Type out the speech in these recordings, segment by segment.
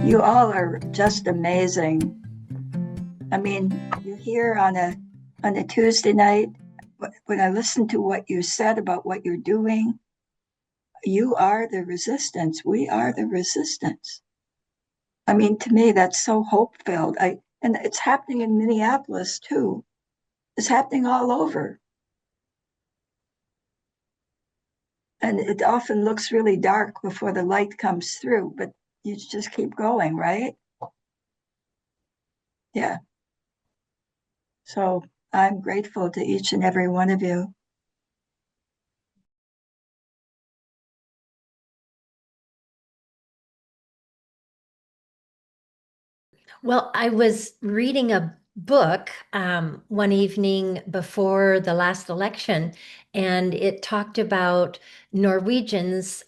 You all are just amazing. I mean, you're here on a Tuesday night. When I listen to what you said about what you're doing, you are the resistance. We are the resistance. I mean, to me, that's so hope-filled. And it's happening in Minneapolis too. It's happening all over. And it often looks really dark before the light comes through, but you just keep going, right? Yeah. So I'm grateful to each and every one of you. Well, I was reading a book one evening before the last election, and it talked about Norwegians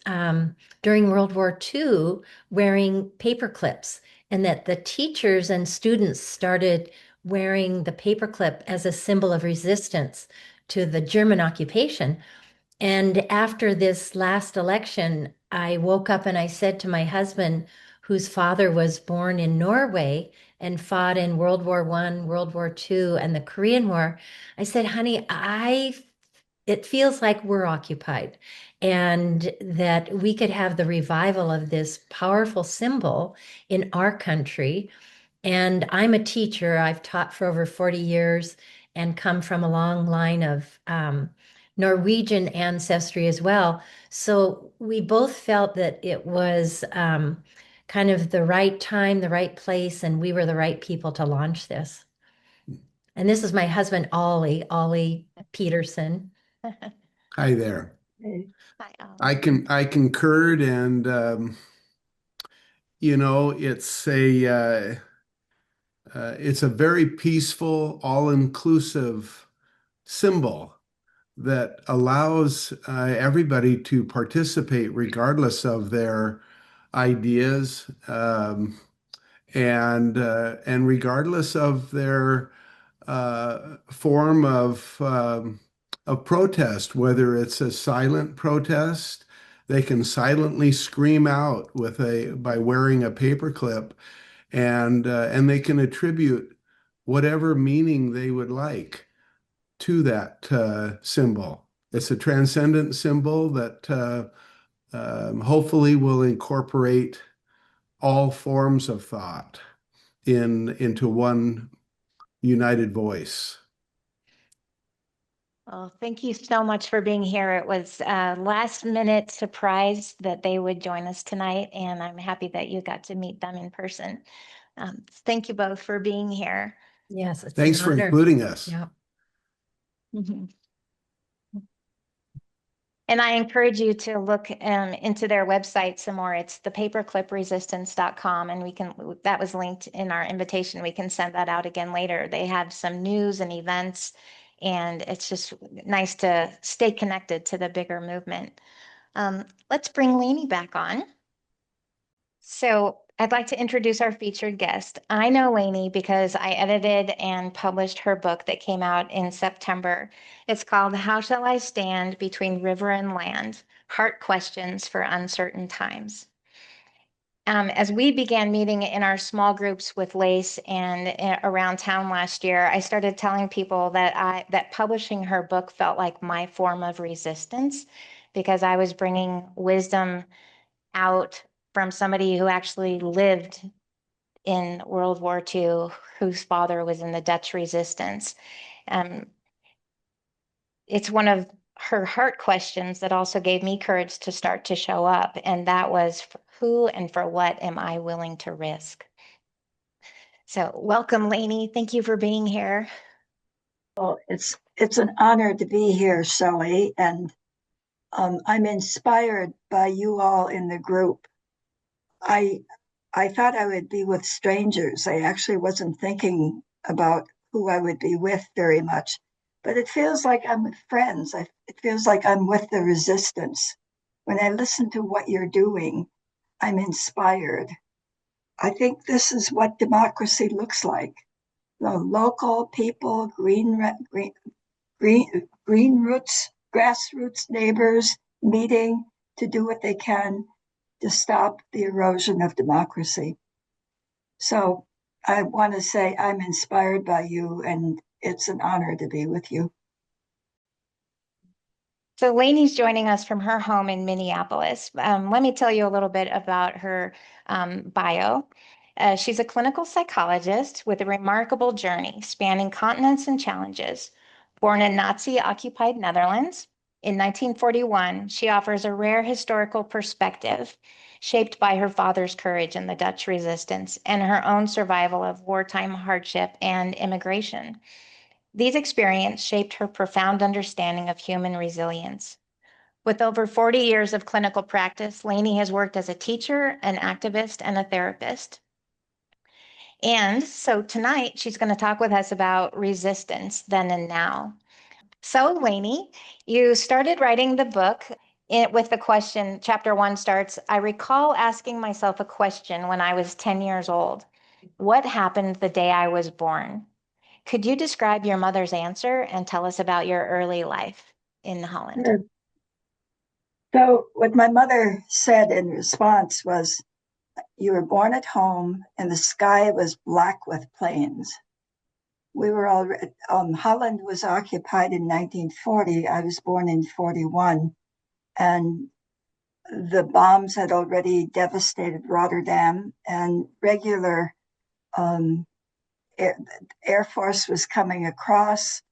during World War II wearing paper clips, and that the teachers and students started wearing the paperclip as a symbol of resistance to the German occupation. And after this last election, I woke up and I said to my husband, whose father was born in Norway and fought in World War I, World War II, and the Korean War, I said, honey, it feels like we're occupied and that we could have the revival of this powerful symbol in our country. And I'm a teacher. I've taught for over 40 years and come from a long line of Norwegian ancestry as well. So we both felt that it was kind of the right time, the right place, and we were the right people to launch this. And this is my husband, Ollie Peterson. Hi there. Hey. Hi, Ollie. I concurred, and it's a very peaceful, all-inclusive symbol that allows everybody to participate regardless of their ideas, and regardless of their form of protest, whether it's a silent protest. They can silently scream out by wearing a paperclip, and they can attribute whatever meaning they would like to that symbol. It's a transcendent symbol that hopefully will incorporate all forms of thought into one united voice. Well, thank you so much for being here. It was a last minute surprise that they would join us tonight, and I'm happy that you got to meet them in person. Thank you both for being here. Yes, it's Thanks an for honor. including us. Yeah. Mhm. And I encourage you to look into their website some more. It's thepaperclipresistance.com, and that was linked in our invitation. We can send that out again later. They have some news and events, and it's just nice to stay connected to the bigger movement. Let's bring Lainey back on. So I'd like to introduce our featured guest. I know Lainey because I edited and published her book that came out in September. It's called How Shall I Stand Between River and Land? Heart Questions for Uncertain Times. As we began meeting in our small groups with L.A.C.E and around town last year, I started telling people that publishing her book felt like my form of resistance because I was bringing wisdom out from somebody who actually lived in World War II, whose father was in the Dutch resistance. It's one of her heart questions that also gave me courage to start to show up. And that was, who and for what am I willing to risk? So welcome, Lainey. Thank you for being here. Well, it's an honor to be here, Shelly, and I'm inspired by you all in the group. I I thought I would be with strangers. I actually wasn't thinking about who I would be with very much, but it feels like I'm with friends. It feels like I'm with the resistance. When I listen to what you're doing, I'm inspired. I think this is what democracy looks like. The local people, green roots, grassroots neighbors meeting to do what they can to stop the erosion of democracy. So I want to say I'm inspired by you, and it's an honor to be with you. So Lainey's joining us from her home in Minneapolis. Let me tell you a little bit about her bio. She's a clinical psychologist with a remarkable journey spanning continents and challenges. Born in Nazi-occupied Netherlands in 1941, she offers a rare historical perspective shaped by her father's courage in the Dutch resistance and her own survival of wartime hardship and immigration. These experiences shaped her profound understanding of human resilience. With over 40 years of clinical practice, Lainey has worked as a teacher, an activist, and a therapist. And so tonight she's going to talk with us about resistance then and now. So, Lainey, you started writing the book with the question. Chapter 1 starts, I recall asking myself a question when I was 10 years old. What happened the day I was born? Could you describe your mother's answer and tell us about your early life in Holland? Sure. So what my mother said in response was, you were born at home and the sky was black with planes. We were already, Holland was occupied in 1940. I was born in 41, and the bombs had already devastated Rotterdam, and regular um, Air Force was coming across,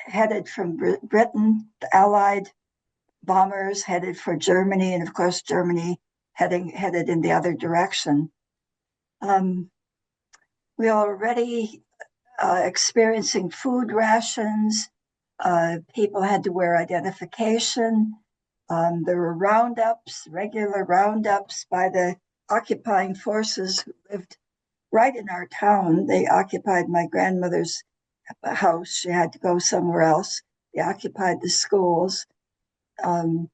headed from Britain, the Allied bombers headed for Germany, and of course, Germany headed in the other direction. We were already experiencing food rations. People had to wear identification. There were roundups, regular roundups by the occupying forces who lived right in our town. They occupied my grandmother's house. She had to go somewhere else. They occupied the schools. And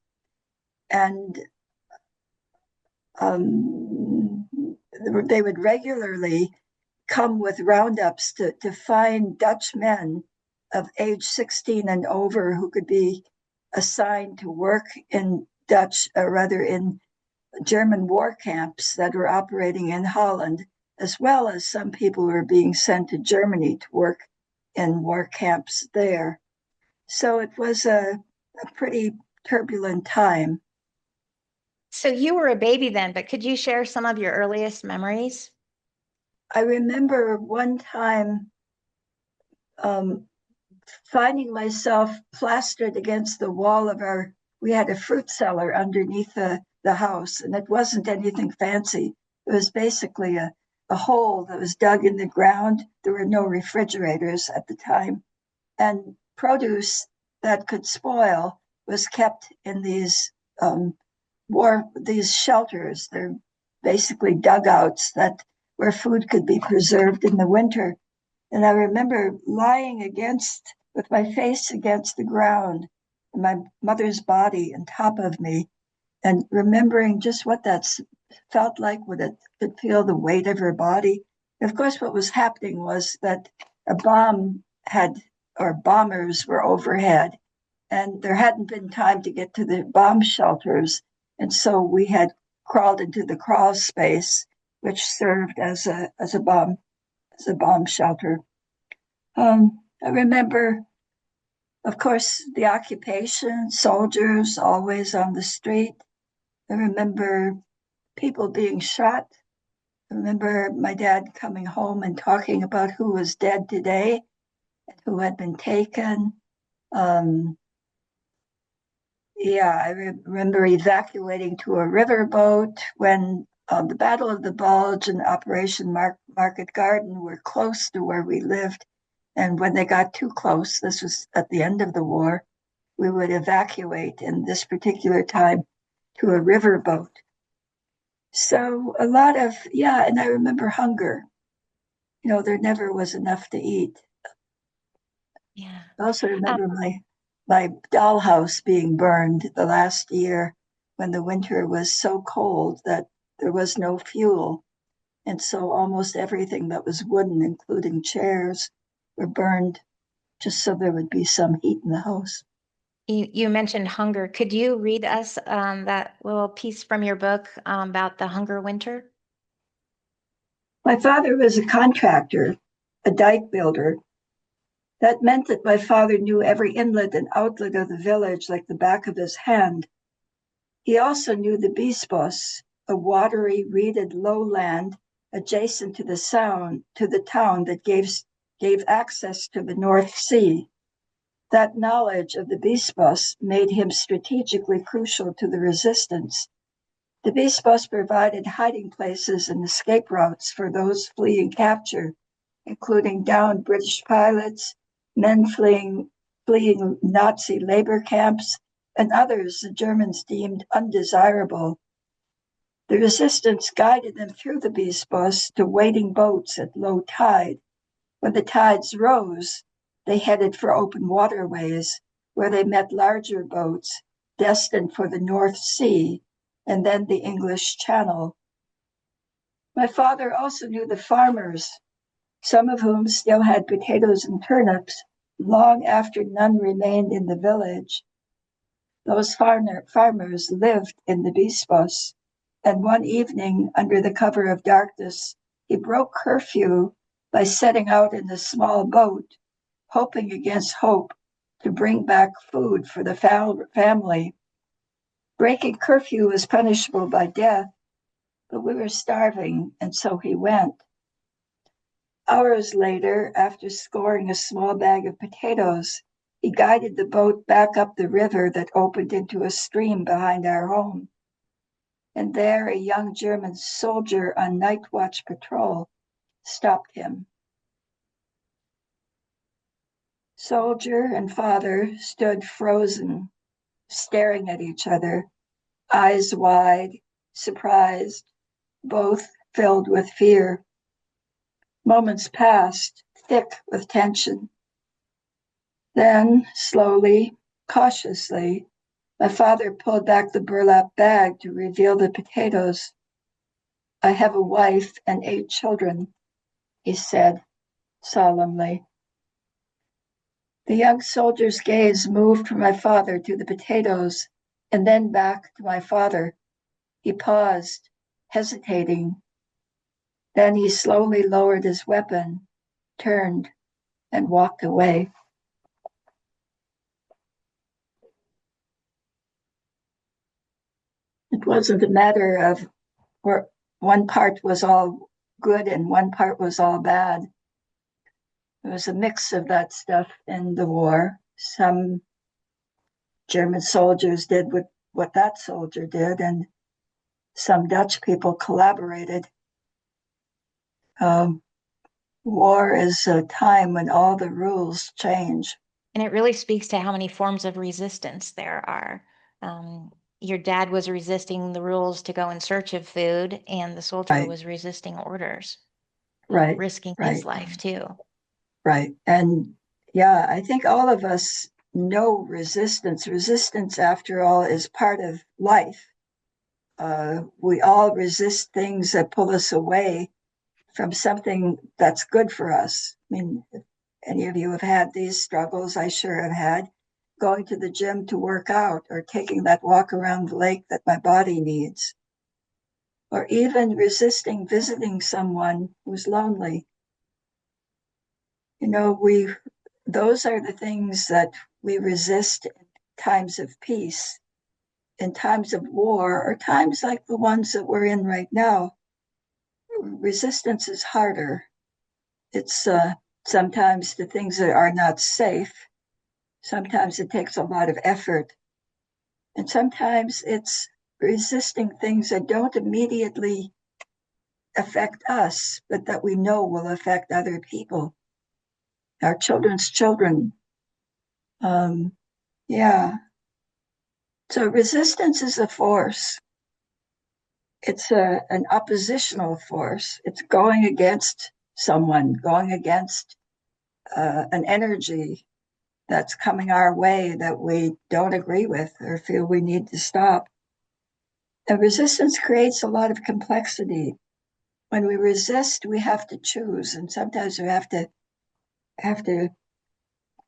they would regularly come with roundups to find Dutch men of age 16 and over who could be assigned to work in in German war camps that were operating in Holland, as well as some people who were being sent to Germany to work in war camps there. So it was a pretty turbulent time. So you were a baby then, but could you share some of your earliest memories? I remember one time um, finding myself plastered against the wall of we had a fruit cellar underneath the house, and it wasn't anything fancy. It was basically a hole that was dug in the ground. There were no refrigerators at the time, and produce that could spoil was kept in these shelters. They're basically dugouts where food could be preserved in the winter. And I remember lying with my face against the ground, and my mother's body on top of me, and remembering just what that felt like when it could feel the weight of her body. And of course, what was happening was that a bombers were overhead, and there hadn't been time to get to the bomb shelters. And so we had crawled into the crawl space, which served as a bomb shelter. I remember, of course, the occupation, soldiers always on the street. I remember people being shot. I remember my dad coming home and talking about who was dead today and who had been taken. I remember evacuating to a riverboat when the Battle of the Bulge and Operation Market Garden were close to where we lived. And when they got too close, this was at the end of the war, we would evacuate in this particular time to a riverboat. So a lot of, and I remember hunger. There never was enough to eat. Yeah. I also remember my dollhouse being burned the last year when the winter was so cold that there was no fuel. And so almost everything that was wooden, including chairs, were burned just so there would be some heat in the house. You mentioned hunger. Could you read us that little piece from your book about the hunger winter? My father was a contractor, a dike builder. That meant that my father knew every inlet and outlet of the village like the back of his hand. He also knew the Bispos, a watery, reeded lowland adjacent to the town that gave access to the North Sea. That knowledge of the Bispos made him strategically crucial to the resistance. The Bispos provided hiding places and escape routes for those fleeing capture, including downed British pilots, men fleeing Nazi labor camps, and others the Germans deemed undesirable. The resistance guided them through the Bispos to waiting boats at low tide. When the tides rose, they headed for open waterways, where they met larger boats destined for the North Sea and then the English Channel. My father also knew the farmers, some of whom still had potatoes and turnips long after none remained in the village. Those farmers lived in the Bispos, and one evening, under the cover of darkness, he broke curfew by setting out in a small boat, hoping against hope to bring back food for the family. Breaking curfew was punishable by death, but we were starving, and so he went. Hours later, after scoring a small bag of potatoes, he guided the boat back up the river that opened into a stream behind our home. And there, a young German soldier on night watch patrol stopped him. Soldier and father stood frozen, staring at each other, eyes wide, surprised, both filled with fear. Moments passed, thick with tension. Then, slowly, cautiously, my father pulled back the burlap bag to reveal the potatoes. "I have a wife and 8 children," he said solemnly. The young soldier's gaze moved from my father to the potatoes and then back to my father. He paused, hesitating. Then he slowly lowered his weapon, turned, and walked away. It wasn't a matter of where one part was all good and one part was all bad. There was a mix of that stuff in the war. Some German soldiers did what that soldier did, and some Dutch people collaborated. War is a time when all the rules change. And it really speaks to how many forms of resistance there are. Your dad was resisting the rules to go in search of food, and the soldier was resisting orders, risking his life too. Right. And yeah, I think all of us know resistance. Resistance, after all, is part of life. We all resist things that pull us away from something that's good for us. I mean, if any of you have had these struggles, I sure have had, going to the gym to work out or taking that walk around the lake that my body needs, or even resisting visiting someone who's lonely. You know, those are the things that we resist in times of peace. In times of war, or times like the ones that we're in right now, resistance is harder. It's sometimes the things that are not safe. Sometimes it takes a lot of effort. And sometimes it's resisting things that don't immediately affect us, but that we know will affect other people, our children's children. Yeah. So resistance is a force. It's an oppositional force. It's going against someone, going against an energy that's coming our way that we don't agree with or feel we need to stop. And resistance creates a lot of complexity. When we resist, we have to choose, and sometimes we have to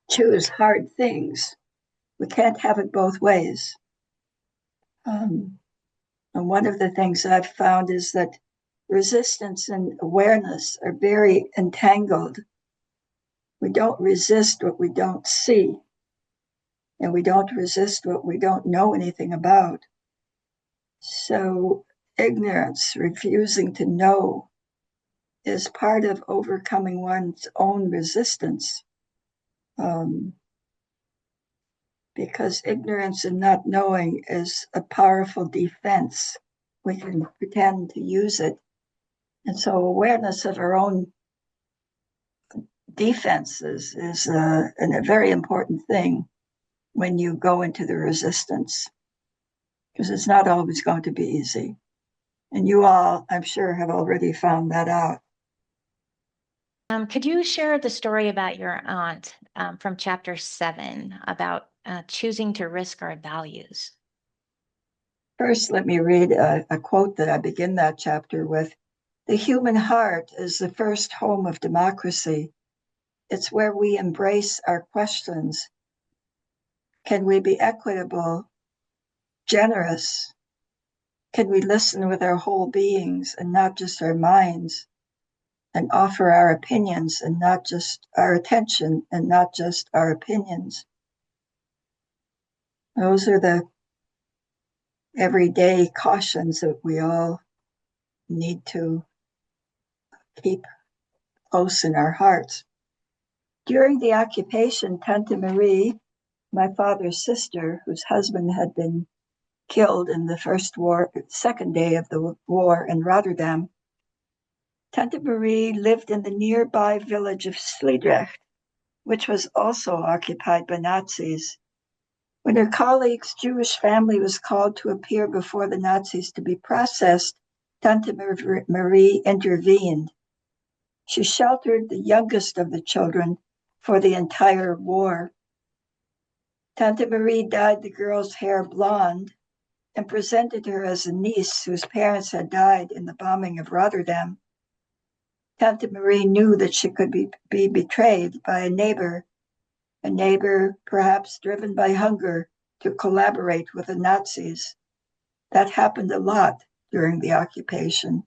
choose hard things. We can't have it both ways. And one of the things I've found is that resistance and awareness are very entangled. We don't resist what we don't see, and we don't resist what we don't know anything about. So ignorance, refusing to know, is part of overcoming one's own resistance. Because ignorance and not knowing is a powerful defense. We can pretend to use it. And so awareness of our own defenses is a very important thing when you go into the resistance, because it's not always going to be easy. And you all, I'm sure, have already found that out. Could you share the story about your aunt from chapter 7 about choosing to risk our values? First, let me read a quote that I begin that chapter with. The human heart is the first home of democracy. It's where we embrace our questions. Can we be equitable, generous? Can we listen with our whole beings and not just our minds, and offer our opinions and not just our attention and not just our opinions? Those are the everyday cautions that we all need to keep close in our hearts. During the occupation, Tante Marie, my father's sister, whose husband had been killed in the second day of the war in Rotterdam, Tante Marie lived in the nearby village of Sliedrecht, which was also occupied by Nazis. When her colleague's Jewish family was called to appear before the Nazis to be processed, Tante Marie intervened. She sheltered the youngest of the children for the entire war. Tante Marie dyed the girl's hair blonde and presented her as a niece whose parents had died in the bombing of Rotterdam. Tante Marie knew that she could be betrayed by a neighbor perhaps driven by hunger to collaborate with the Nazis. That happened a lot during the occupation.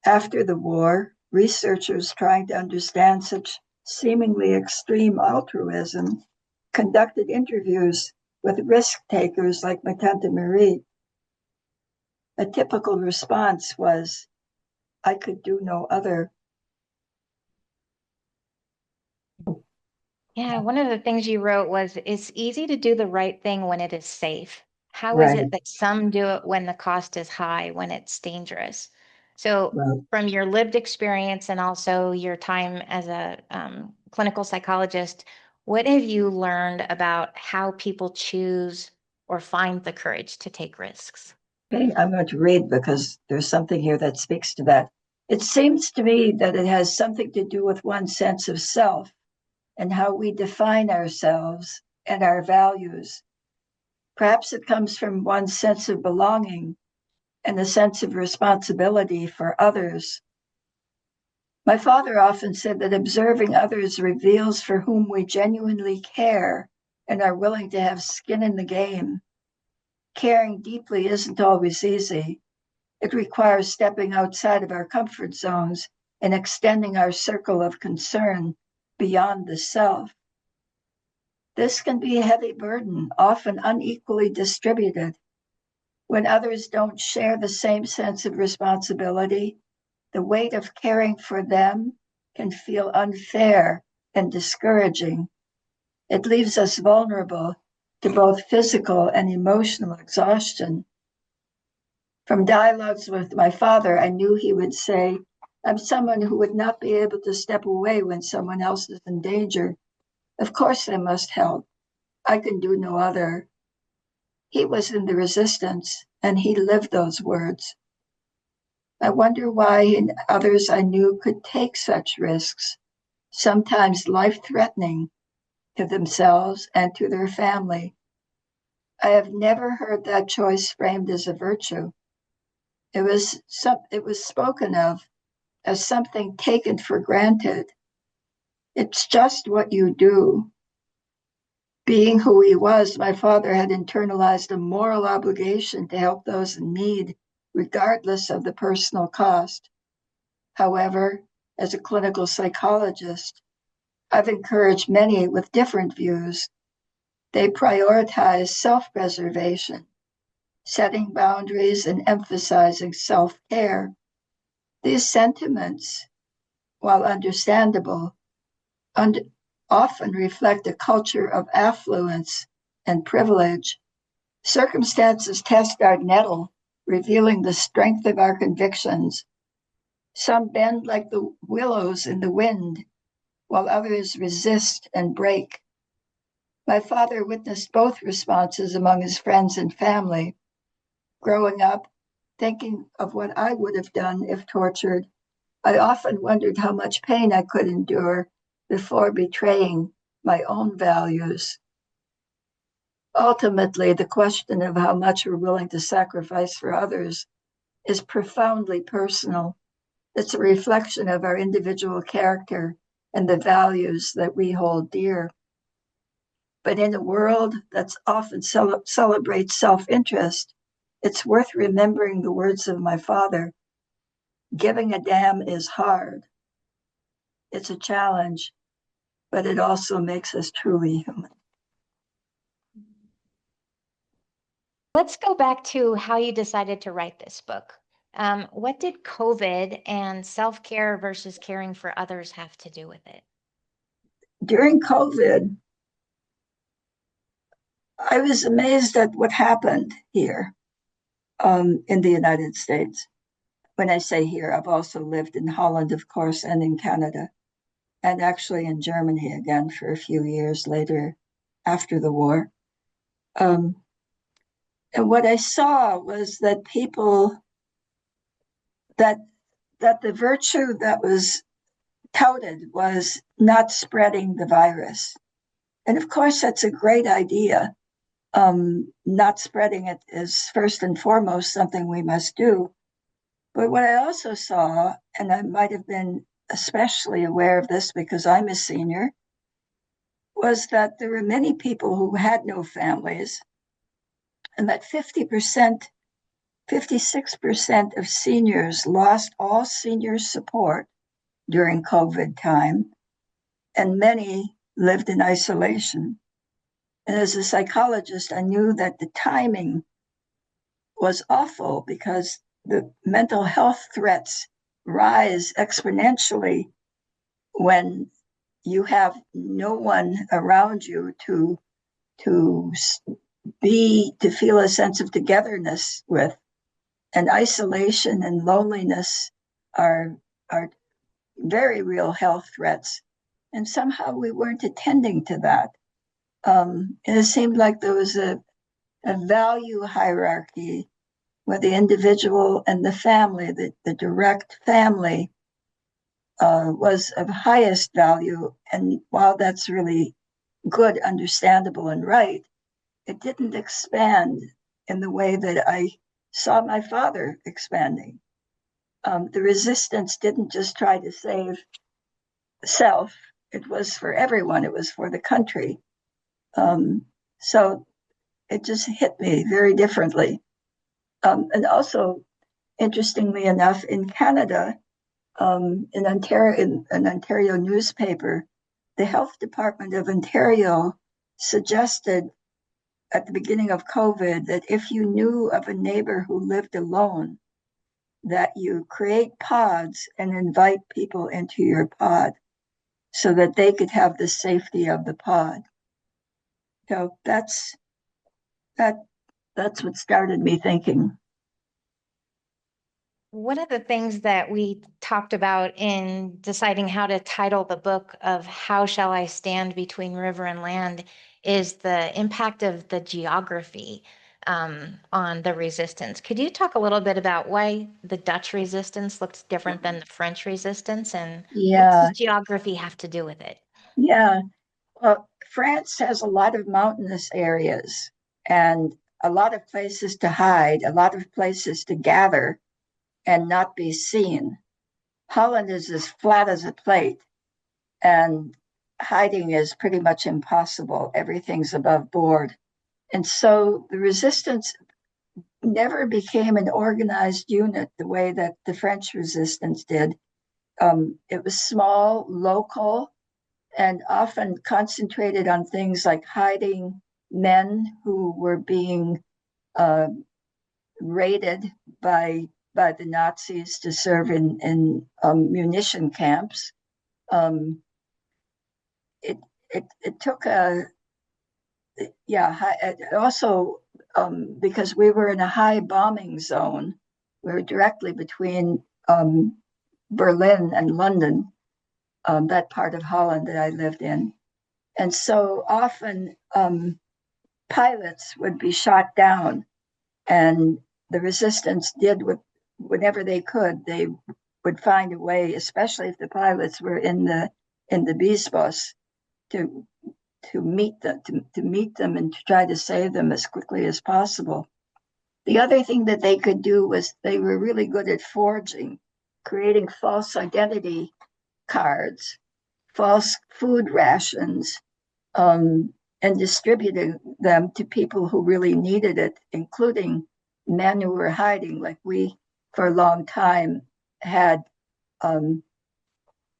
After the war, researchers trying to understand such seemingly extreme altruism conducted interviews with risk takers like my Tante Marie. A typical response was, "I could do no other." Yeah, one of the things you wrote was, it's easy to do the right thing when it is safe. How is Right. it that some do it when the cost is high, when it's dangerous? So, Right. from your lived experience and also your time as a clinical psychologist, what have you learned about how people choose or find the courage to take risks? Okay, I'm going to read because there's something here that speaks to that. It seems to me that it has something to do with one's sense of self and how we define ourselves and our values. Perhaps it comes from one's sense of belonging and a sense of responsibility for others. My father often said that observing others reveals for whom we genuinely care and are willing to have skin in the game. Caring deeply isn't always easy. It requires stepping outside of our comfort zones and extending our circle of concern beyond the self. This can be a heavy burden, often unequally distributed. When others don't share the same sense of responsibility, the weight of caring for them can feel unfair and discouraging. It leaves us vulnerable to both physical and emotional exhaustion. From dialogues with my father, I knew he would say, "I'm someone who would not be able to step away when someone else is in danger. Of course I must help. I can do no other." He was in the resistance, and he lived those words. I wonder why others I knew could take such risks, sometimes life-threatening to themselves and to their family. I have never heard that choice framed as a virtue. It was spoken of as something taken for granted. It's just what you do. Being who he was, my father had internalized a moral obligation to help those in need regardless of the personal cost. However, as a clinical psychologist, I've encouraged many with different views. They prioritize self-preservation, setting boundaries and emphasizing self-care. These sentiments, while understandable, often reflect a culture of affluence and privilege. Circumstances test our nettle, revealing the strength of our convictions. Some bend like the willows in the wind, while others resist and break. My father witnessed both responses among his friends and family. Growing up, thinking of what I would have done if tortured, I often wondered how much pain I could endure before betraying my own values. Ultimately, the question of how much we're willing to sacrifice for others is profoundly personal. It's a reflection of our individual character and the values that we hold dear. But in a world that's often celebrates self-interest, it's worth remembering the words of my father. Giving a damn is hard. It's a challenge, but it also makes us truly human. Let's go back to how you decided to write this book. What did COVID and self-care versus caring for others have to do with it? During COVID, I was amazed at what happened here in the United States. When I say here, I've also lived in Holland, of course, and in Canada, and actually in Germany again for a few years later after the war. And what I saw was that that the virtue that was touted was not spreading the virus. And of course, that's a great idea. Not spreading it is first and foremost something we must do. But what I also saw, and I might have been especially aware of this because I'm a senior, was that there were many people who had no families, and that 50%, 56% of seniors lost all senior support during COVID time, and many lived in isolation. And as a psychologist, I knew that the timing was awful because the mental health threats rise exponentially when you have no one around you to feel a sense of togetherness with. And isolation and loneliness are very real health threats. And somehow we weren't attending to that. And it seemed like there was a value hierarchy where the individual and the family, the direct family, was of highest value. And while that's really good, understandable, and right, it didn't expand in the way that I saw my father expanding. The resistance didn't just try to save self, it was for everyone, it was for the country. So it just hit me very differently. And also, interestingly enough, in Canada, in an Ontario newspaper, the health department of Ontario suggested at the beginning of COVID that if you knew of a neighbor who lived alone, that you create pods and invite people into your pod so that they could have the safety of the pod. So that's what started me thinking. One of the things that we talked about in deciding how to title the book of How Shall I Stand Between River and Land is the impact of the geography on the resistance. Could you talk a little bit about why the Dutch resistance looked different than the French resistance, and what does geography have to do with it? Yeah. Well, France has a lot of mountainous areas and a lot of places to hide, a lot of places to gather and not be seen. Holland is as flat as a plate, and hiding is pretty much impossible. Everything's above board. And so the resistance never became an organized unit the way that the French resistance did. It was small, local, and often concentrated on things like hiding men who were being uh, raided by the Nazis to serve in munition camps. Um, it, it took a also because we were in a high bombing zone, we were directly between Berlin and London, that part of Holland that I lived in. And so often pilots would be shot down, and the resistance did whenever they could, they would find a way, especially if the pilots were in the Bisbos, to meet them and to try to save them as quickly as possible. The other thing that they could do was they were really good at forging, creating false identity cards, false food rations, and distributing them to people who really needed it, including men who were hiding. Like we, for a long time, had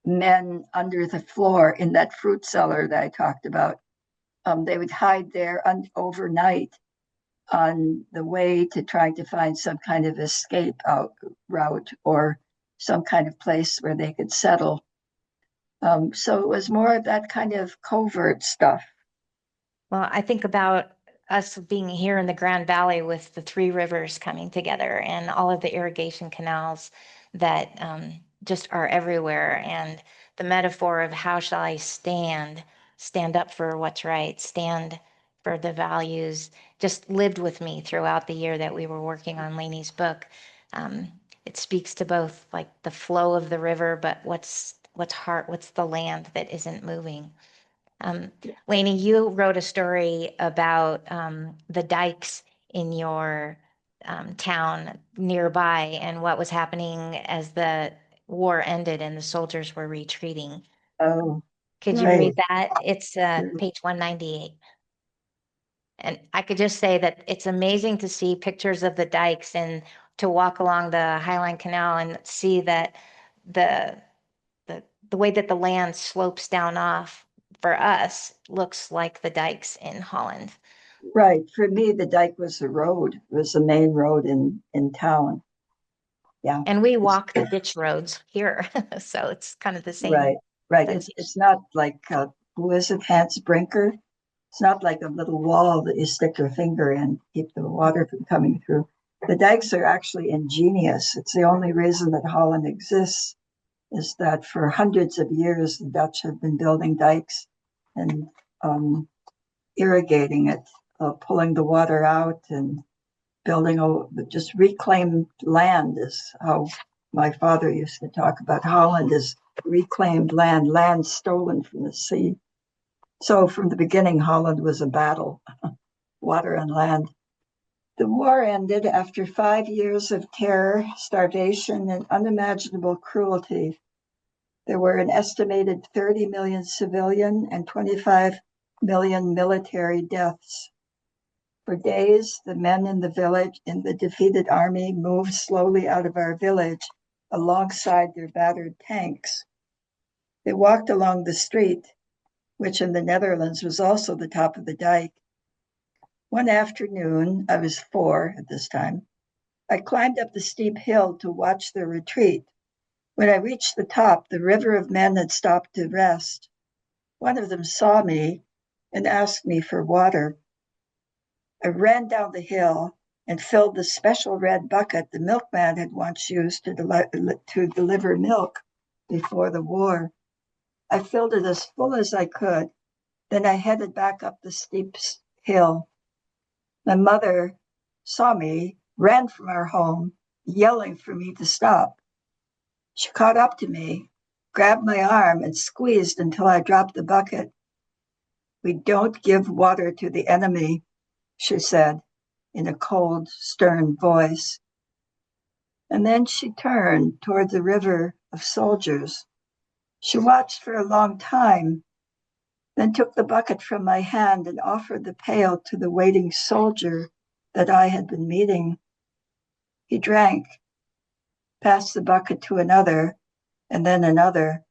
men under the floor in that fruit cellar that I talked about. They would hide there overnight on the way to trying to find some kind of escape route or some kind of place where they could settle. So it was more of that kind of covert stuff. Well, I think about us being here in the Grand Valley with the three rivers coming together and all of the irrigation canals that just are everywhere. And the metaphor of how shall I stand up for what's right, stand for the values, just lived with me throughout the year that we were working on Lainey's book. It speaks to both like the flow of the river, but what's the land that isn't moving. Lainey, you wrote a story about the dikes in your town nearby and what was happening as the war ended and the soldiers were retreating. Oh, Could you right. read that? It's page 198. And I could just say that it's amazing to see pictures of the dikes and to walk along the Highline Canal and see that the the way that the land slopes down off for us looks like the dikes in Holland. Right. For me, the dike was the road. It was the main road in town. Yeah. And we walk the ditch roads here. So it's kind of the same. Right. Right. sensation. It's not like who is it, Hans Brinker? It's not like a little wall that you stick your finger in, keep the water from coming through. The dikes are actually ingenious. It's the only reason that Holland exists is that for hundreds of years the Dutch have been building dikes and irrigating it, pulling the water out and building just reclaimed land is how my father used to talk about Holland as reclaimed land stolen from the sea. So from the beginning, Holland was a battle, water and land. The war ended after 5 years of terror, starvation, and unimaginable cruelty. There were an estimated 30 million civilian and 25 million military deaths. For days, the men in the defeated army moved slowly out of our village alongside their battered tanks. They walked along the street, which in the Netherlands was also the top of the dike. One afternoon, I was 4 at this time, I climbed up the steep hill to watch their retreat. When I reached the top, the river of men had stopped to rest. One of them saw me and asked me for water. I ran down the hill and filled the special red bucket the milkman had once used to deliver milk before the war. I filled it as full as I could. Then I headed back up the steep hill. My mother saw me, ran from our home, yelling for me to stop. She caught up to me, grabbed my arm, and squeezed until I dropped the bucket. "We don't give water to the enemy," she said in a cold, stern voice. And then she turned toward the river of soldiers. She watched for a long time, then took the bucket from my hand and offered the pail to the waiting soldier that I had been meeting. He drank, passed the bucket to another, and then another.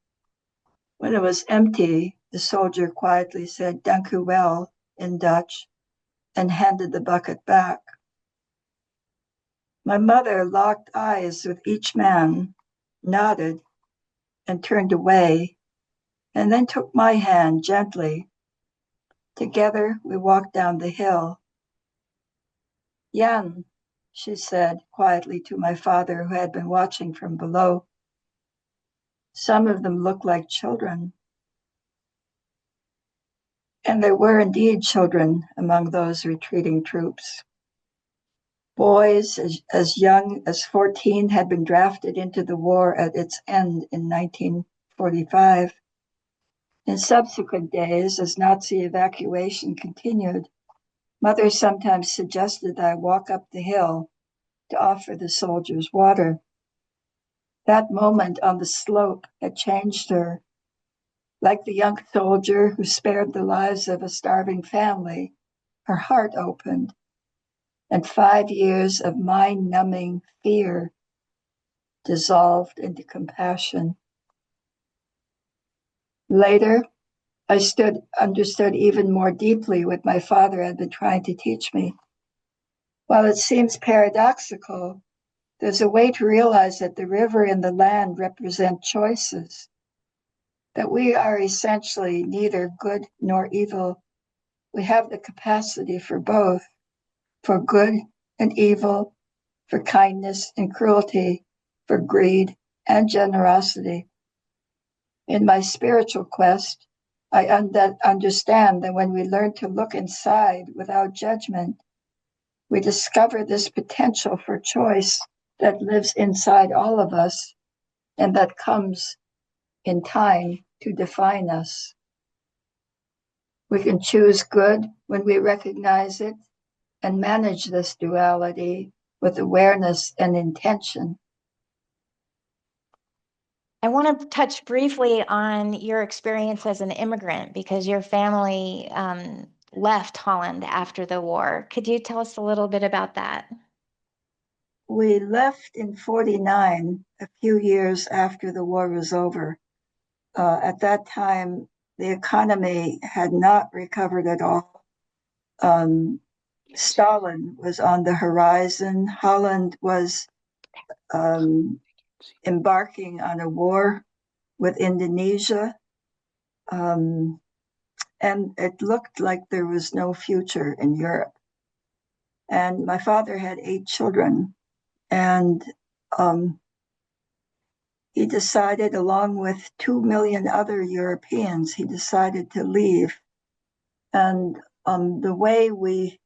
When it was empty, the soldier quietly said, "Dank u wel," in Dutch, and handed the bucket back. My mother locked eyes with each man, nodded, and turned away, and then took my hand gently. Together, we walked down the hill. "Jan," she said quietly to my father, who had been watching from below. "Some of them look like children." And there were indeed children among those retreating troops. Boys as young as 14 had been drafted into the war at its end in 1945. In subsequent days, as Nazi evacuation continued, Mother sometimes suggested that I walk up the hill to offer the soldiers water. That moment on the slope had changed her. Like the young soldier who spared the lives of a starving family, her heart opened, and 5 years of mind-numbing fear dissolved into compassion. Later, I understood even more deeply what my father had been trying to teach me. While it seems paradoxical, there's a way to realize that the river and the land represent choices, that we are essentially neither good nor evil. We have the capacity for both, for good and evil, for kindness and cruelty, for greed and generosity. In my spiritual quest, I understand that when we learn to look inside without judgment, we discover this potential for choice that lives inside all of us and that comes in time to define us. We can choose good when we recognize it and manage this duality with awareness and intention. I want to touch briefly on your experience as an immigrant because your family left Holland after the war. Could you tell us a little bit about that? We left in 49, a few years after the war was over. At that time, the economy had not recovered at all. Stalin was on the horizon. Holland was embarking on a war with Indonesia. And it looked like there was no future in Europe. And my father had 8 children. And he decided, along with 2 million other Europeans, he decided to leave. And the way we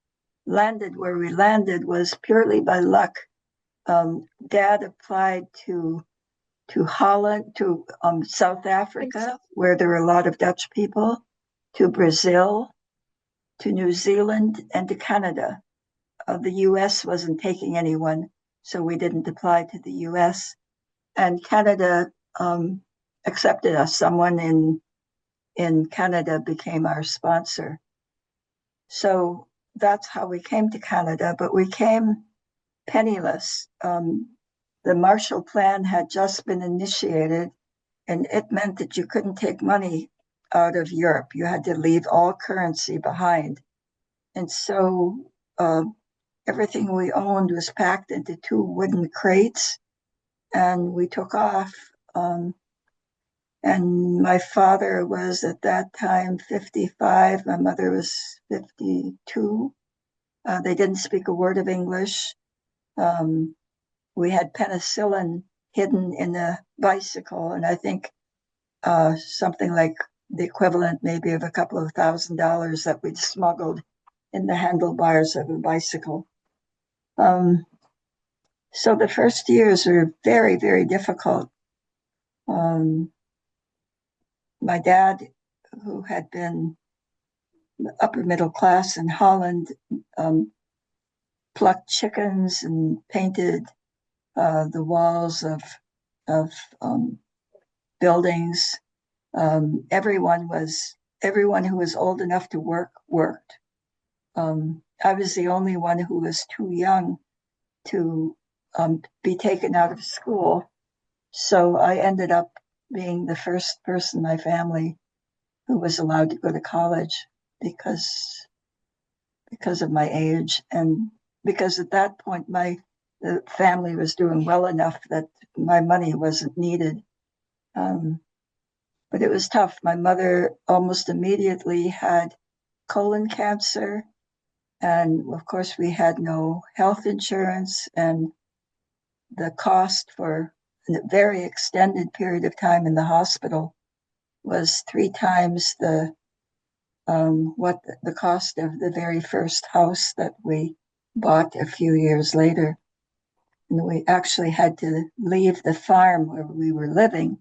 landed where we landed was purely by luck. Dad applied to Holland, to South Africa, where there were a lot of Dutch people, to Brazil, to New Zealand, and to Canada. The US wasn't taking anyone, so we didn't apply to the US. And Canada accepted us. Someone in Canada became our sponsor. So that's how we came to Canada, but we came penniless. The Marshall Plan had just been initiated, and it meant that you couldn't take money out of Europe. You had to leave all currency behind. And so everything we owned was packed into 2 wooden crates, and we took off. And my father was at that time 55. My mother was 52. They didn't speak a word of English. We had penicillin hidden in the bicycle, and I think something like the equivalent maybe of a couple of $1,000 that we'd smuggled in the handlebars of a bicycle. So the first years were very, very difficult. My dad, who had been upper middle class in Holland, plucked chickens and painted the walls of buildings. Everyone who was old enough to work worked. I was the only one who was too young to be taken out of school. So I ended up being the first person in my family who was allowed to go to college because of my age, and because at that point the family was doing well enough that my money wasn't needed. But it was tough. My mother almost immediately had colon cancer, and of course we had no health insurance, and the cost for a very extended period of time in the hospital was 3 times what the cost of the very first house that we bought a few years later. And we actually had to leave the farm where we were living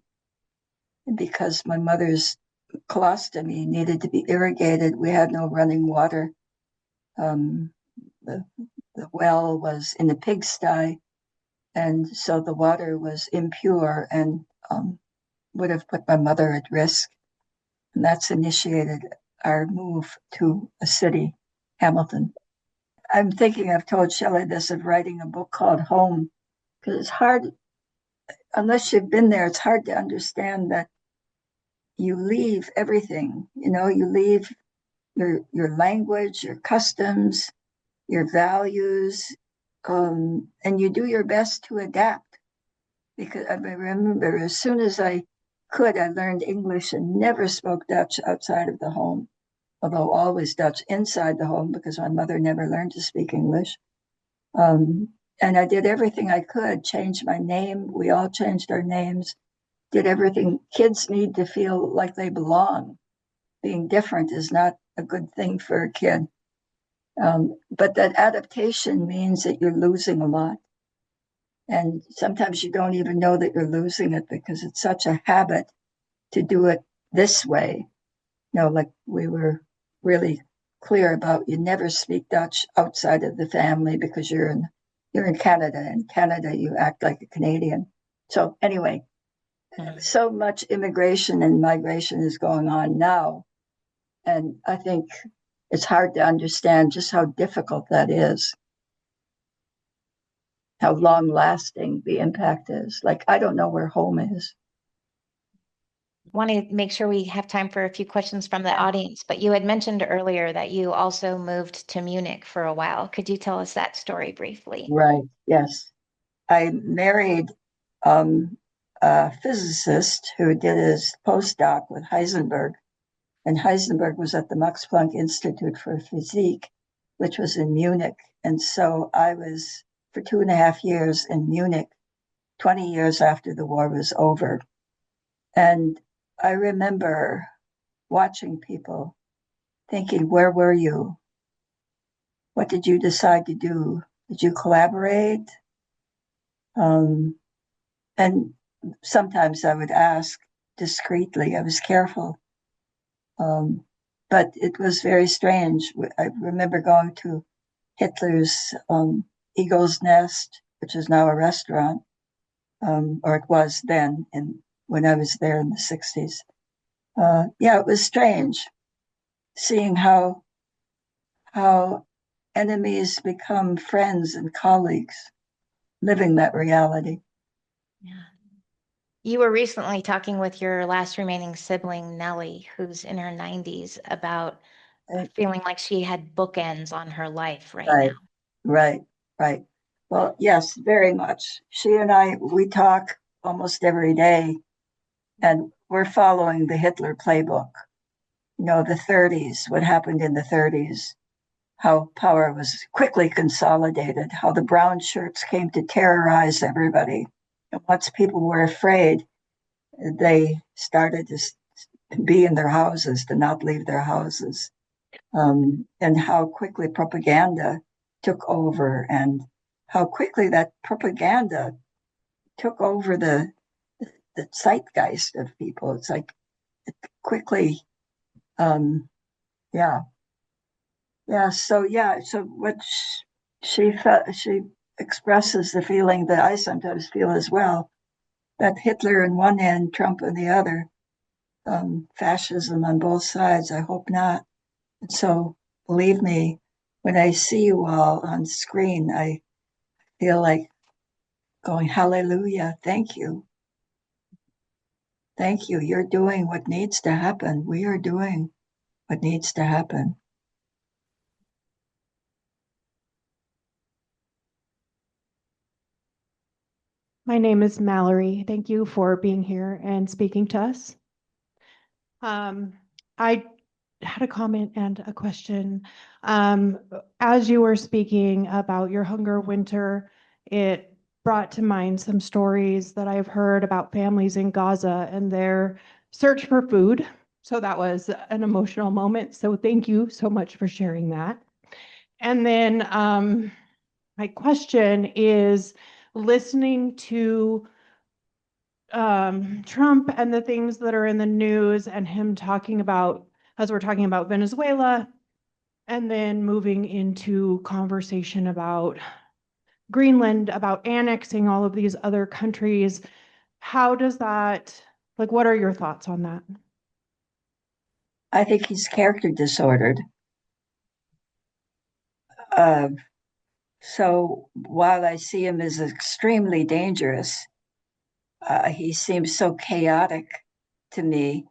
because my mother's colostomy needed to be irrigated. We had no running water. The, the well was in a pigsty, and so the water was impure and would have put my mother at risk. And that's initiated our move to a city, Hamilton. I'm thinking, I've told Shelley this, of writing a book called Home, because it's hard, unless you've been there, it's hard to understand that you leave everything. You leave your language, your customs, your values, and you do your best to adapt. Because I remember as soon as I could, I learned English and never spoke Dutch outside of the home, although always Dutch inside the home because my mother never learned to speak English. And I did everything I could, change my name. We all changed our names, did everything. Kids need to feel like they belong. Being different is not a good thing for a kid. But that adaptation means that you're losing a lot. And sometimes you don't even know that you're losing it because it's such a habit to do it this way. Like we were really clear about, you never speak Dutch outside of the family because you're in Canada. In Canada, you act like a Canadian. So anyway, so much immigration and migration is going on now. And I think it's hard to understand just how difficult that is, how long lasting the impact is. Like, I don't know where home is. Want to make sure we have time for a few questions from the audience, but you had mentioned earlier that you also moved to Munich for a while. Could you tell us that story briefly? Right, yes. I married a physicist who did his postdoc with Heisenberg, and Heisenberg was at the Max Planck Institute for Physique, which was in Munich. And so I was for 2.5 years in Munich, 20 years after the war was over. And I remember watching people thinking, where were you? What did you decide to do? Did you collaborate? And sometimes I would ask discreetly, I was careful. But it was very strange. I remember going to Hitler's Eagle's Nest, which is now a restaurant, or it was then, when I was there in the 60s. It was strange seeing how enemies become friends and colleagues, living that reality. Yeah. You were recently talking with your last remaining sibling, Nellie, who's in her 90s, about feeling like she had bookends on her life right now. Right. Well, yes, very much. She and we talk almost every day, and we're following the Hitler playbook. The 30s, what happened in the 30s, how power was quickly consolidated, how the brown shirts came to terrorize everybody. And once people were afraid, they started to be in their houses, to not leave their houses. And how quickly propaganda took over, and how quickly that propaganda took over the zeitgeist of people. It's like it quickly, yeah. So what she felt, she expresses the feeling that I sometimes feel as well, that Hitler on one end, Trump on the other, fascism on both sides. I hope not. And so, believe me, when I see you all on screen, I feel like going, hallelujah, thank you. Thank you. You're doing what needs to happen. We are doing what needs to happen. My name is Mallory. Thank you for being here and speaking to us. I had a comment and a question. As you were speaking about your hunger winter, it brought to mind some stories that I've heard about families in Gaza and their search for food. So that was an emotional moment. So thank you so much for sharing that. And then my question is, listening to Trump and the things that are in the news and him talking about, as we're talking about Venezuela, and then moving into conversation about Greenland, about annexing all of these other countries. How does that, like, what are your thoughts on that? I think he's character disordered. Uh, so while I see him as extremely dangerous, he seems so chaotic to me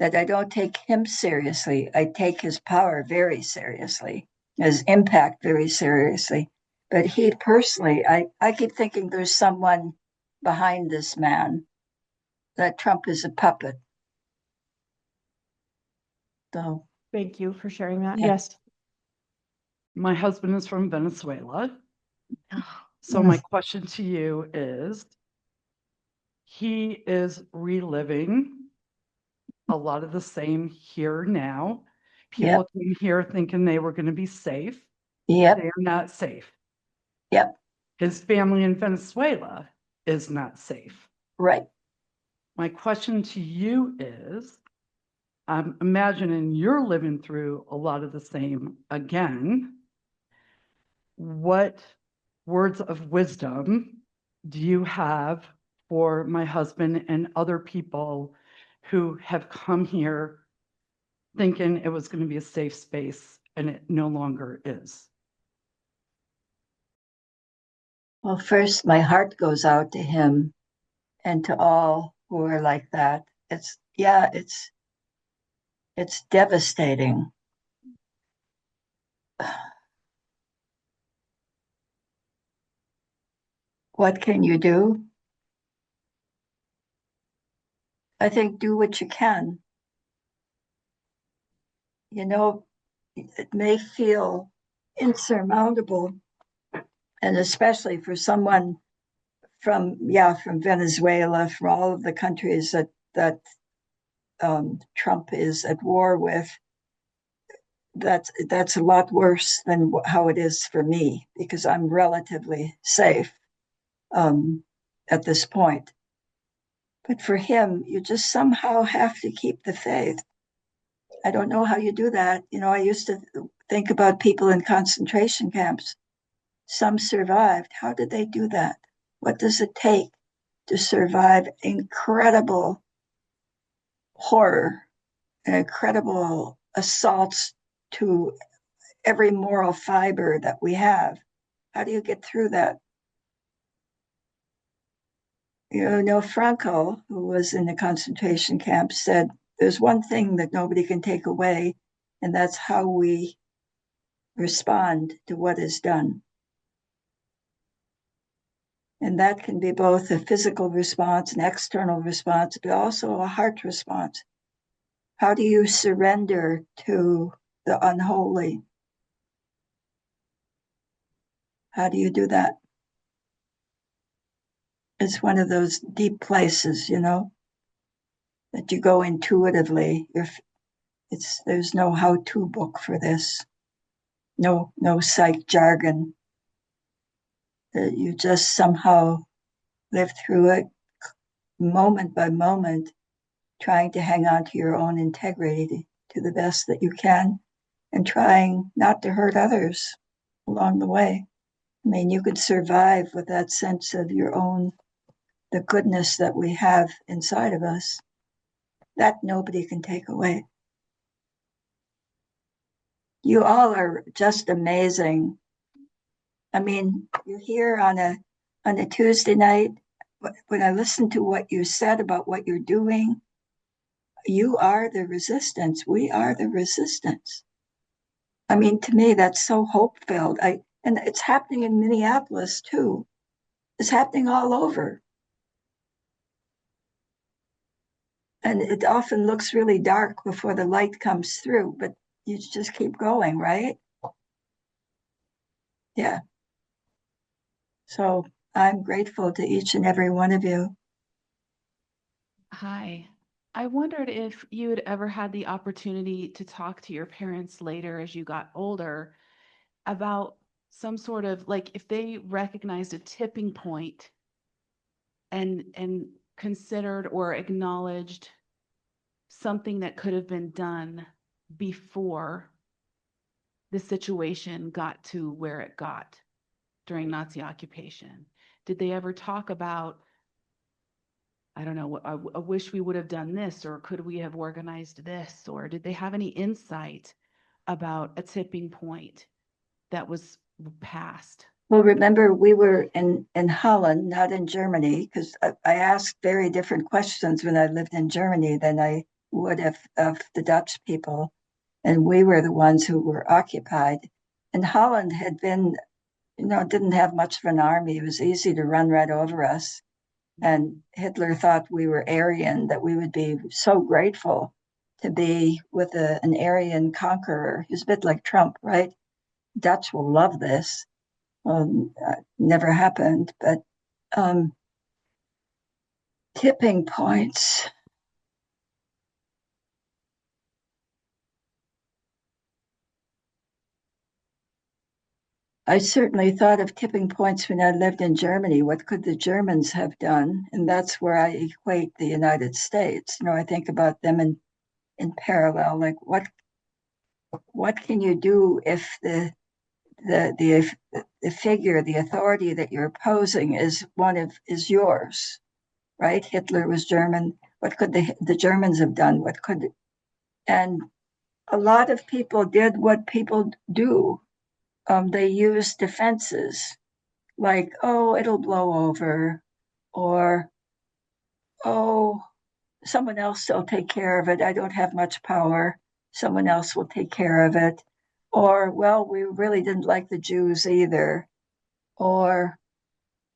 that I don't take him seriously. I take his power very seriously, his impact very seriously. But he personally, I keep thinking there's someone behind this man, that Trump is a puppet. So, Thank you for sharing that. yeah. Yes. My husband is from Venezuela. So my question to you is, he is reliving a lot of the same here now. People came here thinking they were going to be safe. Yep. They are not safe. Yep. His family in Venezuela is not safe. Right. My question to you is, I'm imagining you're living through a lot of the same again. What words of wisdom do you have for my husband and other people who have come here thinking it was going to be a safe space and it no longer is? Well, first, my heart goes out to him and to all who are like that. It's devastating. What can you do? I think do what you can. You know, it may feel insurmountable, and especially for someone from Venezuela, from all of the countries that Trump is at war with. That's a lot worse than how it is for me, because I'm relatively safe at this point. But for him, you just somehow have to keep the faith. I don't know how you do that. You know, I used to think about people in concentration camps. Some survived. How did they do that? What does it take to survive incredible horror and incredible assaults to every moral fiber that we have? How do you get through that? You know, Franco, who was in the concentration camp, said, there's one thing that nobody can take away, and that's how we respond to what is done. And that can be both a physical response, an external response, but also a heart response. How do you surrender to the unholy? How do you do that? It's one of those deep places, you know, that you go intuitively. There's no how-to book for this. No psych jargon. You just somehow live through it moment by moment, trying to hang on to your own integrity to the best that you can, and trying not to hurt others along the way. I mean, you could survive with that sense of your own, the goodness that we have inside of us. That nobody can take away. You all are just amazing. I mean, you're here on on a Tuesday night, when I listened to what you said about what you're doing, you are the resistance. We are the resistance. I mean, to me, that's so hope-filled. And it's happening in Minneapolis too. It's happening all over. And it often looks really dark before the light comes through, but you just keep going, right? Yeah. So I'm grateful to each and every one of you. Hi. I wondered if you had ever had the opportunity to talk to your parents later as you got older about some sort of, like, if they recognized a tipping point and considered or acknowledged something that could have been done before the situation got to where it got during Nazi occupation. Did they ever talk about, I don't know, I wish we would have done this, or could we have organized this? Or did they have any insight about a tipping point that was passed? Well, remember, we were in Holland, not in Germany, because I asked very different questions when I lived in Germany than I would of the Dutch people. And we were the ones who were occupied. And Holland had been, didn't have much of an army. It was easy to run right over us. And Hitler thought we were Aryan, that we would be so grateful to be with an Aryan conqueror. He's a bit like Trump, right? Dutch will love this. Never happened, but tipping points. I certainly thought of tipping points when I lived in Germany. What could the Germans have done? And that's where I equate the United States. I think about them in parallel. Like what can you do if the figure, the authority that you're opposing is yours, right? Hitler was German. What could the Germans have done? And a lot of people did what people do. They used defenses like, oh, it'll blow over, or, oh, someone else will take care of it. I don't have much power. Someone else will take care of it. Or, well, we really didn't like the Jews either. Or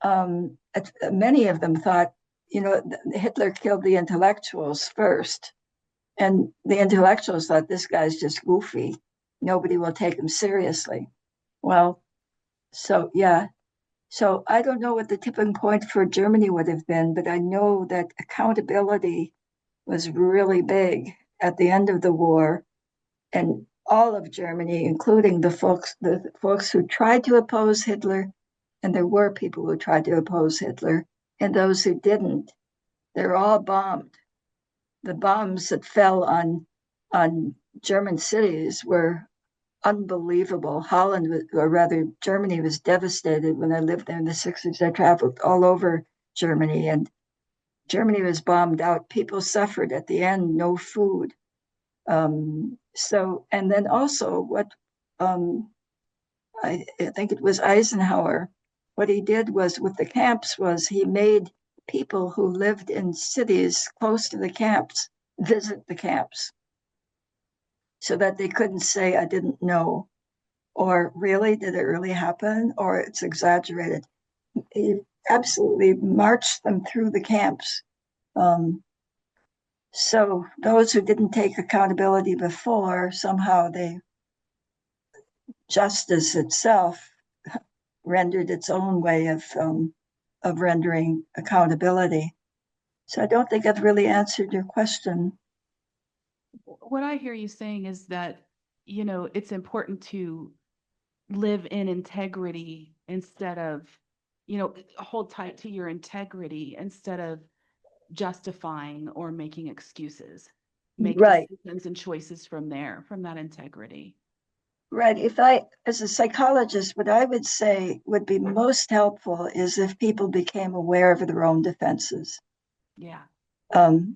many of them thought, Hitler killed the intellectuals first. And the intellectuals thought, this guy's just goofy. Nobody will take him seriously. Well, so yeah. So I don't know what the tipping point for Germany would have been, but I know that accountability was really big at the end of the war. And all of Germany, including the folks who tried to oppose Hitler, and there were people who tried to oppose Hitler, and those who didn't, they're all bombed. The bombs that fell on German cities were unbelievable. Germany was devastated when I lived there in the 60s. I traveled all over Germany, and Germany was bombed out. People suffered at the end, no food. And then also I think it was Eisenhower, what he did was with the camps was he made people who lived in cities close to the camps visit the camps so that they couldn't say, I didn't know, or really, did it really happen, or it's exaggerated. He absolutely marched them through the camps. So those who didn't take accountability before, somehow justice itself rendered its own way of rendering accountability. So I don't think I've really answered your question. What I hear you saying is that, it's important to live in integrity instead of, hold tight to your integrity instead of justifying or making excuses. Make Right. decisions and choices from that integrity. Right. As a psychologist, what I would say would be most helpful is if people became aware of their own defenses. Yeah.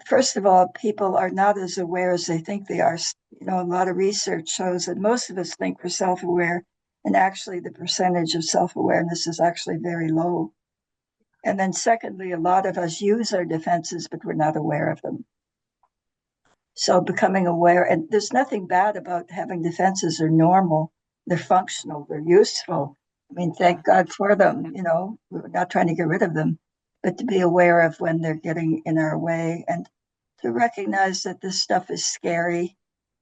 First of all, people are not as aware as they think they are. A lot of research shows that most of us think we're self-aware, and actually the percentage of self-awareness is actually very low. And then secondly, a lot of us use our defenses, but we're not aware of them. So becoming aware, and there's nothing bad about having defenses. They're normal, they're functional, they're useful. I mean, thank God for them, you know, we're not trying to get rid of them, but to be aware of when they're getting in our way and to recognize that this stuff is scary,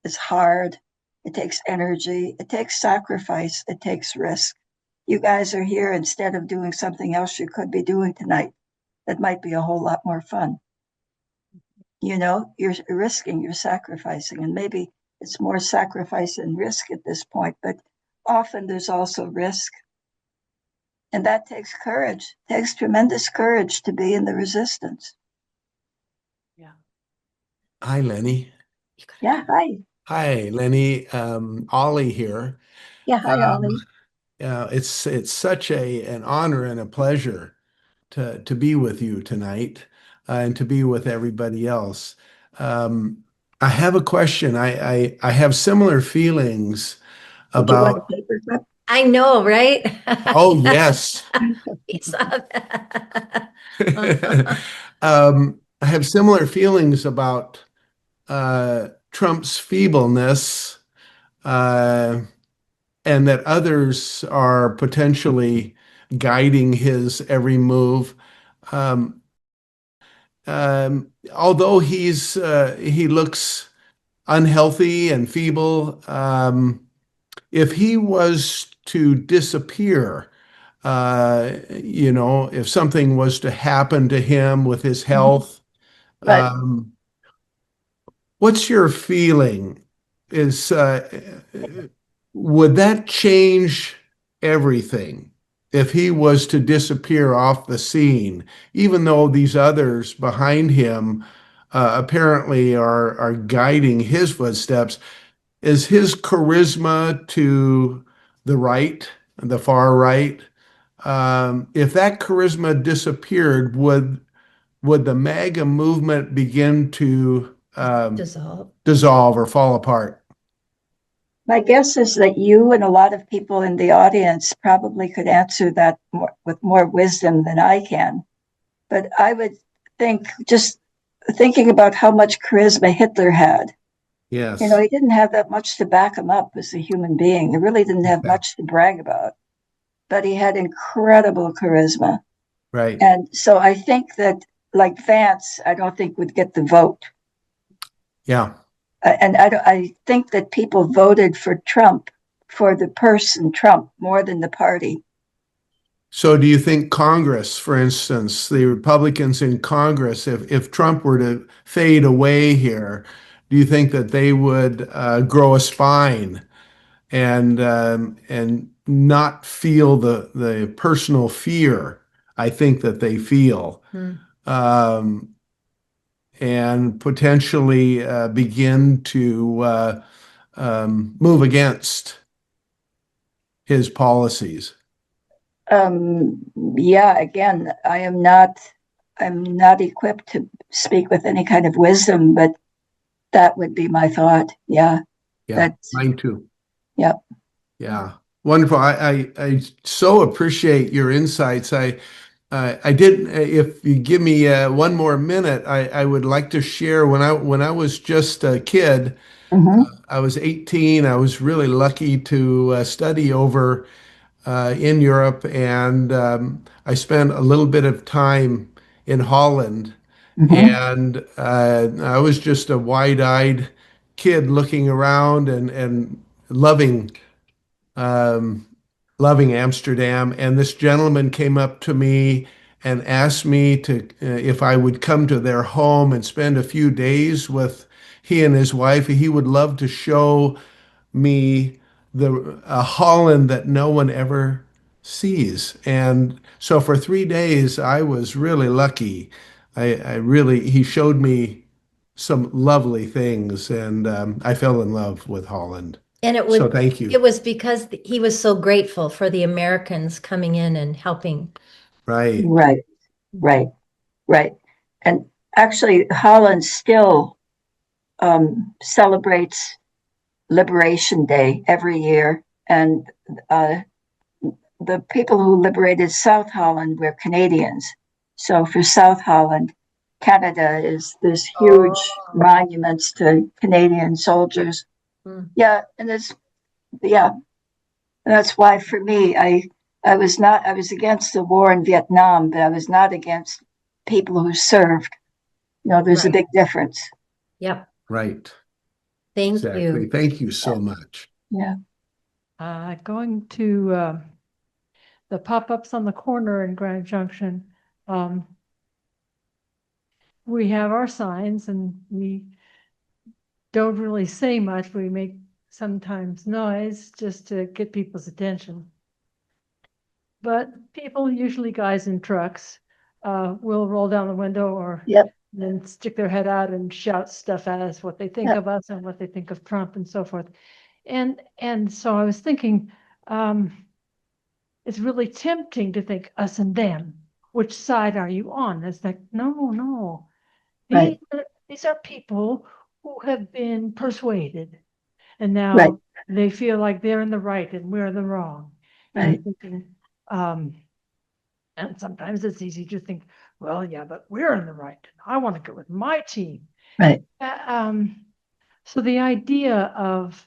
it's hard, it takes energy, it takes sacrifice, it takes risk. You guys are here instead of doing something else you could be doing tonight that might be a whole lot more fun. You know, you're risking, you're sacrificing, and maybe it's more sacrifice and risk at this point, but often there's also risk. And that takes courage, it takes tremendous courage to be in the resistance. Yeah. Hi, Leni. Yeah, hi. Hi, Leni. Ollie here. Yeah, hi, Um, Ollie. it's such an honor and a pleasure to be with you tonight and to be with everybody else. Um, I have a question. I have similar feelings Did you want a about. paperclip? I know, right? Oh, yes. He saw that. I have similar feelings about Trump's feebleness, uh, and that others are potentially guiding his every move. Um, Although he looks unhealthy and feeble, if he was to disappear, if something was to happen to him with his health, Right. what's your feeling? Is Would that change everything if he was to disappear off the scene, even though these others behind him apparently are guiding his footsteps? Is his charisma to the right, the far right? If that charisma disappeared, would the MAGA movement begin to Dissolve. dissolve or fall apart? My guess is that you and a lot of people in the audience probably could answer that with more wisdom than I can. But I would think, just thinking about how much charisma Hitler had, you know, Yes, he didn't have that much to back him up as a human being. He really didn't have much to brag about, but he had incredible charisma. right. And so I think that, like Vance, I don't think would get the vote. Yeah. And I think that people voted for Trump, for the person Trump, more than the party. So do you think Congress, for instance, the Republicans in Congress, if Trump were to fade away here, do you think that they would grow a spine and not feel the personal fear I think that they feel, Hmm. um, and potentially begin to move against his policies? Yeah, again, I'm not equipped to speak with any kind of wisdom, but that would be my thought. Yeah, Yeah, that's, mine too. yeah. Yeah, wonderful. I so appreciate your insights. I did. If you give me one more minute, I would like to share when I was just a kid. Mm-hmm, I was 18. I was really lucky to study over in Europe, and I spent a little bit of time in Holland. mm-hmm. And I was just a wide-eyed kid looking around and loving um, loving Amsterdam. And this gentleman came up to me and asked me to if I would come to their home and spend a few days with he and his wife. He would love to show me the Holland that no one ever sees. And so for 3 days, I was really lucky. I really, he showed me some lovely things, and I fell in love with Holland. And So thank you. it was because he was so grateful for the Americans coming in and helping. Right. Right, right, right. And actually, Holland still celebrates Liberation Day every year, and uh, the people who liberated South Holland were Canadians. So for South Holland, Canada is there's huge monuments to Canadian soldiers. Mm. Yeah, and that's why for me, I was against the war in Vietnam, but I was not against people who served. There's a Right. big difference. Yep. Right. Thank Exactly. you. Thank you so much. Yeah. Going to the pop-ups on the corner in Grand Junction. We have our signs and we don't really say much. We make sometimes noise just to get people's attention. But people, usually guys in trucks, will roll down the window or Yep. then stick their head out and shout stuff at us, what they think Yep. of us and what they think of Trump and so forth. And so I was thinking, it's really tempting to think us and them. Which side are you on? It's like, no. Right. These are people who have been persuaded, and now Right. they feel like they're in the right and we're in the wrong. And Right. thinking, and sometimes it's easy to think, well, yeah, but we're in the right. I want to go with my team. Right. So the idea of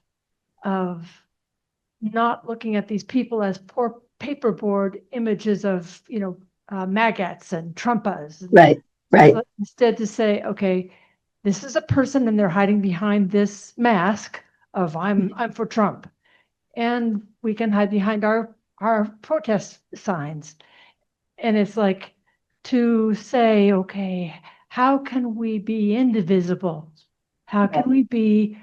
not looking at these people as poor paperboard images of, maggots and Trumpas. Right. Right. Instead to say, okay, this is a person and they're hiding behind this mask of I'm for Trump. And we can hide behind our protest signs. And it's like to say, okay, how can we be indivisible? How can we be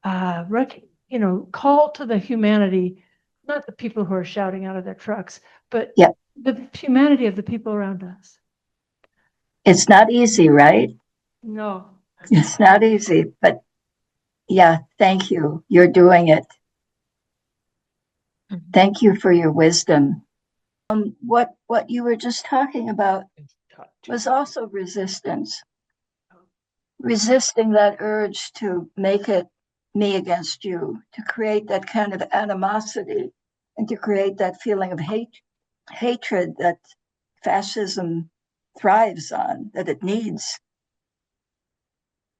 call to the humanity, not the people who are shouting out of their trucks, but Yep. the humanity of the people around us. It's not easy, right? No. It's not easy, but yeah, thank you. You're doing it. Thank you for your wisdom. What you were just talking about was also resistance. Resisting that urge to make it me against you, to create that kind of animosity and to create that feeling of hatred that fascism thrives on, that it needs.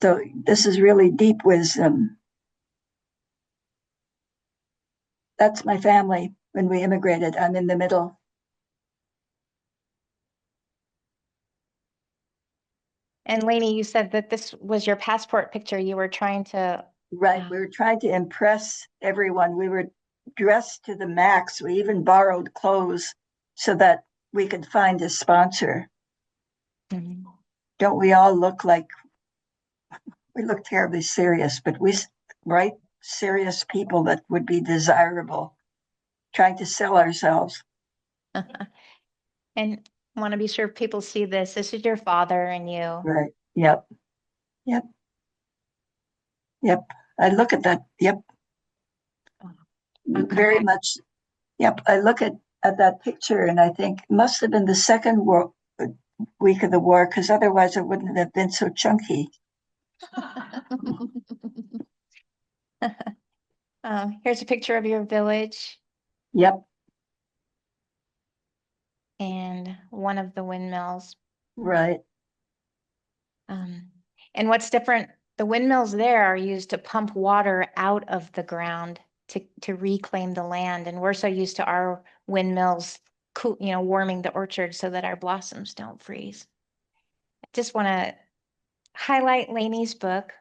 So this is really deep wisdom. That's my family when we immigrated. I'm in the middle. And Lainey, you said that this was your passport picture. You were trying to. Right. We were trying to impress everyone. We were dressed to the max. We even borrowed clothes so that we could find a sponsor. Don't we all look like we look terribly serious, but right? Serious people that would be desirable, trying to sell ourselves. And want to be sure people see this. This is your father and you. Right. Yep. Yep. Yep. I look at that. Yep. Okay. Very much. Yep. I look at that picture and I think it must have been the second week of the war, because otherwise it wouldn't have been so chunky. Here's a picture of your village Yep. and one of the windmills. Right. And what's different, the windmills there are used to pump water out of the ground to reclaim the land. And we're so used to our windmills, warming the orchard so that our blossoms don't freeze. I just want to highlight Lainey's book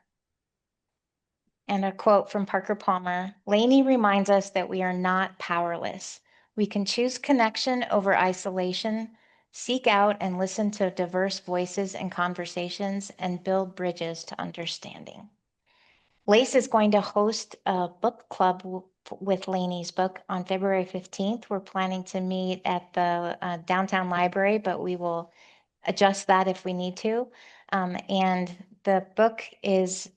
and a quote from Parker Palmer. Lainey reminds us that we are not powerless. We can choose connection over isolation, seek out and listen to diverse voices and conversations, and build bridges to understanding. L.A.C.E is going to host a book club with Lainey's book on February 15th. We're planning to meet at the downtown library, but we will adjust that if we need to. And the book is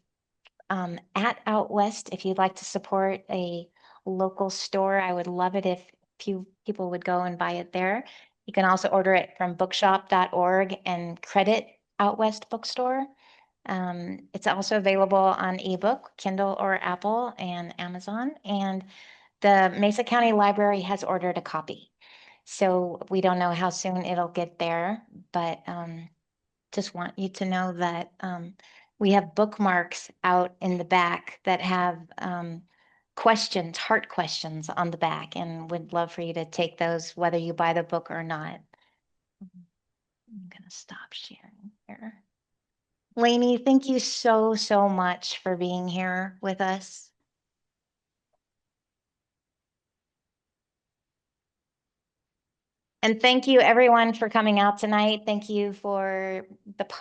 at Out West. If you'd like to support a local store, I would love it if few people would go and buy it there. You can also order it from bookshop.org and credit Out West Bookstore. It's also available on ebook, Kindle or Apple and Amazon. And the Mesa County Library has ordered a copy. So we don't know how soon it'll get there, but just want you to know that we have bookmarks out in the back that have questions, heart questions on the back, and would love for you to take those whether you buy the book or not. I'm gonna stop sharing here. Lainey, thank you so, so much for being here with us. And thank you everyone for coming out tonight. Thank you for the post